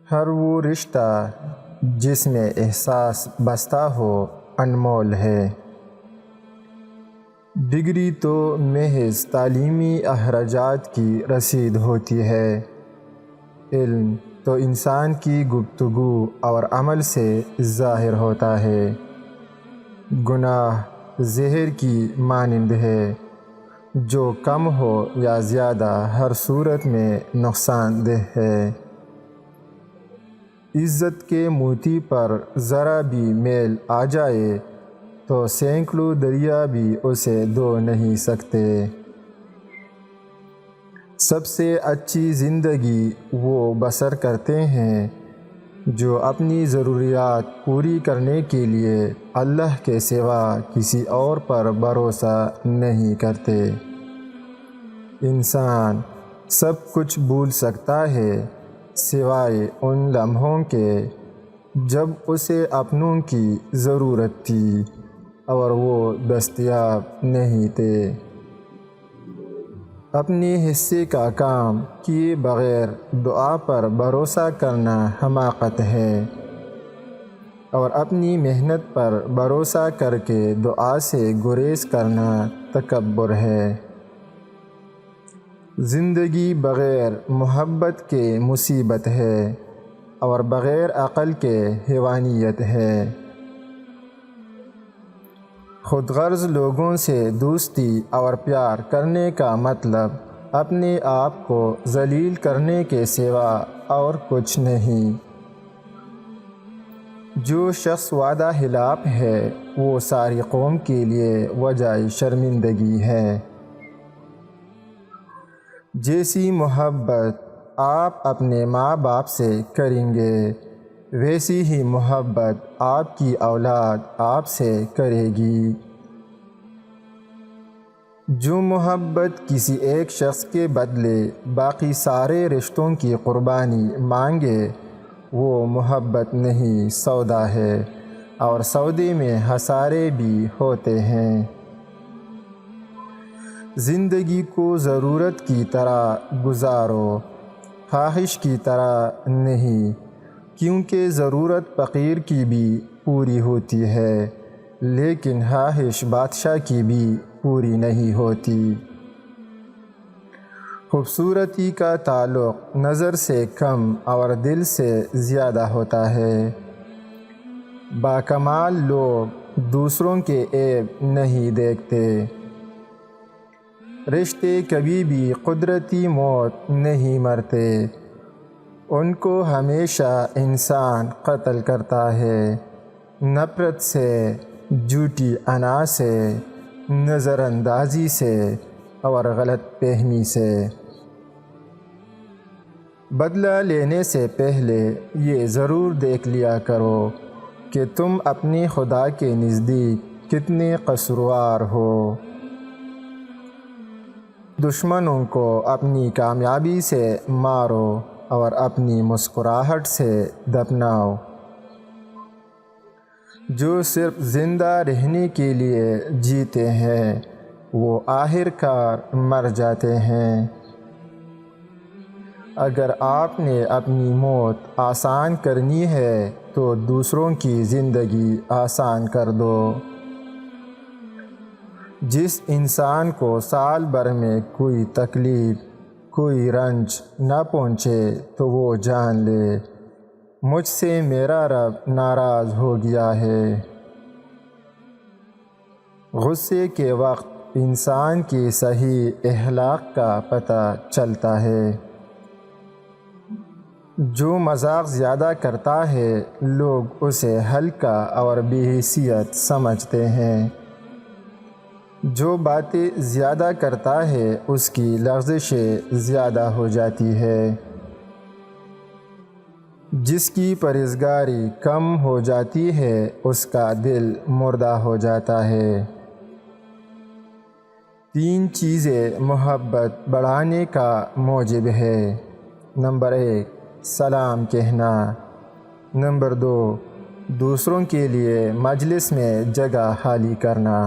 ہر وہ رشتہ جس میں احساس بستہ ہو انمول ہے۔ ڈگری تو محض تعلیمی اخراجات کی رسید ہوتی ہے، علم تو انسان کی گفتگو اور عمل سے ظاہر ہوتا ہے۔ گناہ زہر کی مانند ہے، جو کم ہو یا زیادہ ہر صورت میں نقصان دہ ہے۔ عزت کے موتی پر ذرا بھی میل آ جائے تو سینکڑوں دریا بھی اسے دھو نہیں سکتے۔ سب سے اچھی زندگی وہ بسر کرتے ہیں جو اپنی ضروریات پوری کرنے کے لیے اللہ کے سوا کسی اور پر بھروسہ نہیں کرتے۔ انسان سب کچھ بھول سکتا ہے سوائے ان لمحوں کے جب اسے اپنوں کی ضرورت تھی اور وہ دستیاب نہیں تھے۔ اپنے حصے کا کام کیے بغیر دعا پر بھروسہ کرنا حماقت ہے، اور اپنی محنت پر بھروسہ کر کے دعا سے گریز کرنا تکبر ہے۔ زندگی بغیر محبت کے مصیبت ہے، اور بغیر عقل کے حیوانیت ہے۔ خود غرض لوگوں سے دوستی اور پیار کرنے کا مطلب اپنے آپ کو ذلیل کرنے کے سوا اور کچھ نہیں۔ جو شخص وعدہ خلاف ہے وہ ساری قوم کے لیے وجہ شرمندگی ہے۔ جیسی محبت آپ اپنے ماں باپ سے کریں گے ویسی ہی محبت آپ کی اولاد آپ سے کرے گی۔ جو محبت کسی ایک شخص کے بدلے باقی سارے رشتوں کی قربانی مانگے وہ محبت نہیں سودا ہے، اور سودے میں خسارے بھی ہوتے ہیں۔ زندگی کو ضرورت کی طرح گزارو، خواہش کی طرح نہیں، کیونکہ ضرورت فقیر کی بھی پوری ہوتی ہے لیکن خواہش بادشاہ کی بھی پوری نہیں ہوتی۔ خوبصورتی کا تعلق نظر سے کم اور دل سے زیادہ ہوتا ہے۔ باکمال لوگ دوسروں کے عیب نہیں دیکھتے۔ رشتے کبھی بھی قدرتی موت نہیں مرتے، ان کو ہمیشہ انسان قتل کرتا ہے، نفرت سے، جھوٹی انا سے، نظر اندازی سے اور غلط فہمی سے۔ بدلہ لینے سے پہلے یہ ضرور دیکھ لیا کرو کہ تم اپنے خدا کے نزدیک کتنے قصوروار ہو۔ دشمنوں کو اپنی کامیابی سے مارو اور اپنی مسکراہٹ سے دفناؤ۔ جو صرف زندہ رہنے کے لیے جیتے ہیں وہ آخر کار مر جاتے ہیں۔ اگر آپ نے اپنی موت آسان کرنی ہے تو دوسروں کی زندگی آسان کر دو۔ جس انسان کو سال بھر میں کوئی تکلیف، کوئی رنج نہ پہنچے تو وہ جان لے مجھ سے میرا رب ناراض ہو گیا ہے۔ غصے کے وقت انسان کی صحیح اخلاق کا پتہ چلتا ہے۔ جو مذاق زیادہ کرتا ہے لوگ اسے ہلکا اور بے حیثیت سمجھتے ہیں۔ جو باتیں زیادہ کرتا ہے اس کی لغزشیں زیادہ ہو جاتی ہے۔ جس کی پرہیزگاری کم ہو جاتی ہے اس کا دل مردہ ہو جاتا ہے۔ 3 چیزیں محبت بڑھانے کا موجب ہے۔ نمبر 1 سلام کہنا، نمبر 2 دوسروں کے لیے مجلس میں جگہ خالی کرنا،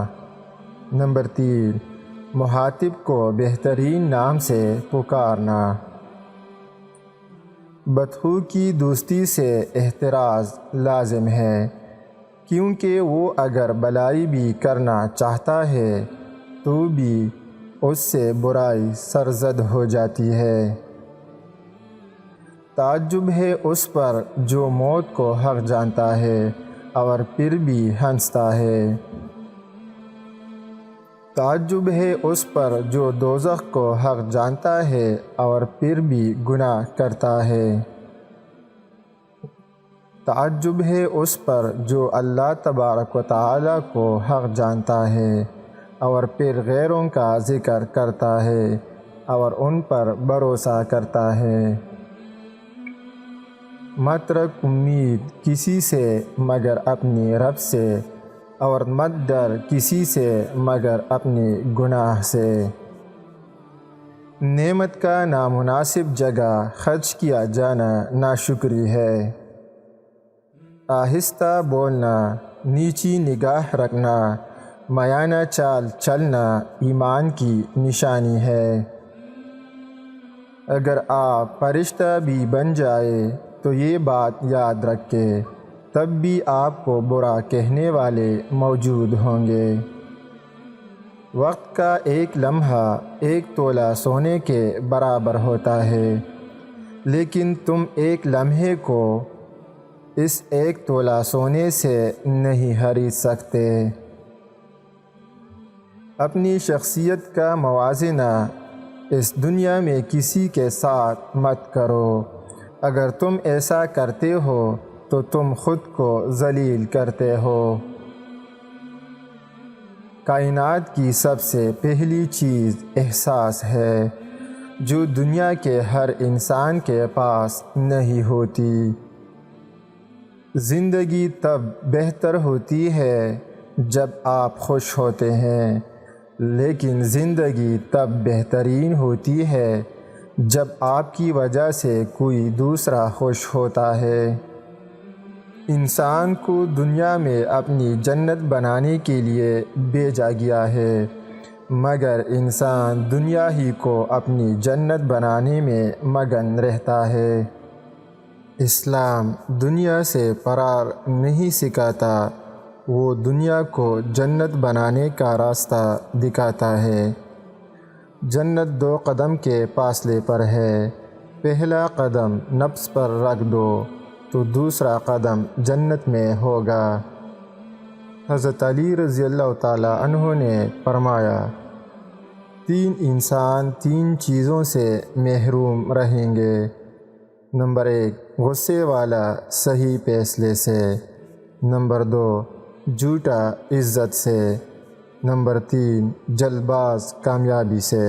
نمبر 3 مخاطب کو بہترین نام سے پکارنا۔ بدخو کی دوستی سے احتراز لازم ہے، کیونکہ وہ اگر بلائی بھی کرنا چاہتا ہے تو بھی اس سے برائی سرزد ہو جاتی ہے۔ تعجب ہے اس پر جو موت کو حق جانتا ہے اور پھر بھی ہنستا ہے۔ تعجب ہے اس پر جو دوزخ کو حق جانتا ہے اور پھر بھی گناہ کرتا ہے۔ تعجب ہے اس پر جو اللہ تبارک و تعالی کو حق جانتا ہے اور پھر غیروں کا ذکر کرتا ہے اور ان پر بھروسہ کرتا ہے۔ مت رکھ امید کسی سے مگر اپنی رب سے، اور مت ڈر کسی سے مگر اپنے گناہ سے۔ نعمت کا نامناسب جگہ خرچ کیا جانا ناشکری ہے۔ آہستہ بولنا، نیچی نگاہ رکھنا، میانہ چال چلنا ایمان کی نشانی ہے۔ اگر آپ فرشتہ بھی بن جائے تو یہ بات یاد رکھیں، تب بھی آپ کو برا کہنے والے موجود ہوں گے۔ وقت کا ایک لمحہ ایک تولہ سونے کے برابر ہوتا ہے، لیکن تم ایک لمحے کو اس ایک تولہ سونے سے نہیں خرید سکتے۔ اپنی شخصیت کا موازنہ اس دنیا میں کسی کے ساتھ مت کرو۔ اگر تم ایسا کرتے ہو تو تم خود کو ذلیل کرتے ہو۔ کائنات کی سب سے پہلی چیز احساس ہے، جو دنیا کے ہر انسان کے پاس نہیں ہوتی۔ زندگی تب بہتر ہوتی ہے جب آپ خوش ہوتے ہیں، لیکن زندگی تب بہترین ہوتی ہے جب آپ کی وجہ سے کوئی دوسرا خوش ہوتا ہے۔ انسان کو دنیا میں اپنی جنت بنانے کے لیے بھیجا گیا ہے، مگر انسان دنیا ہی کو اپنی جنت بنانے میں مگن رہتا ہے۔ اسلام دنیا سے فرار نہیں سکھاتا، وہ دنیا کو جنت بنانے کا راستہ دکھاتا ہے۔ جنت 2 قدم کے فاصلے پر ہے، پہلا قدم نفس پر رکھ دو تو دوسرا قدم جنت میں ہوگا۔ حضرت علی رضی اللہ تعالیٰ عنہ نے فرمایا، 3 انسان 3 چیزوں سے محروم رہیں گے۔ نمبر 1 غصے والا صحیح فیصلے سے، نمبر 2 جھوٹا عزت سے، نمبر 3 جلد باز کامیابی سے۔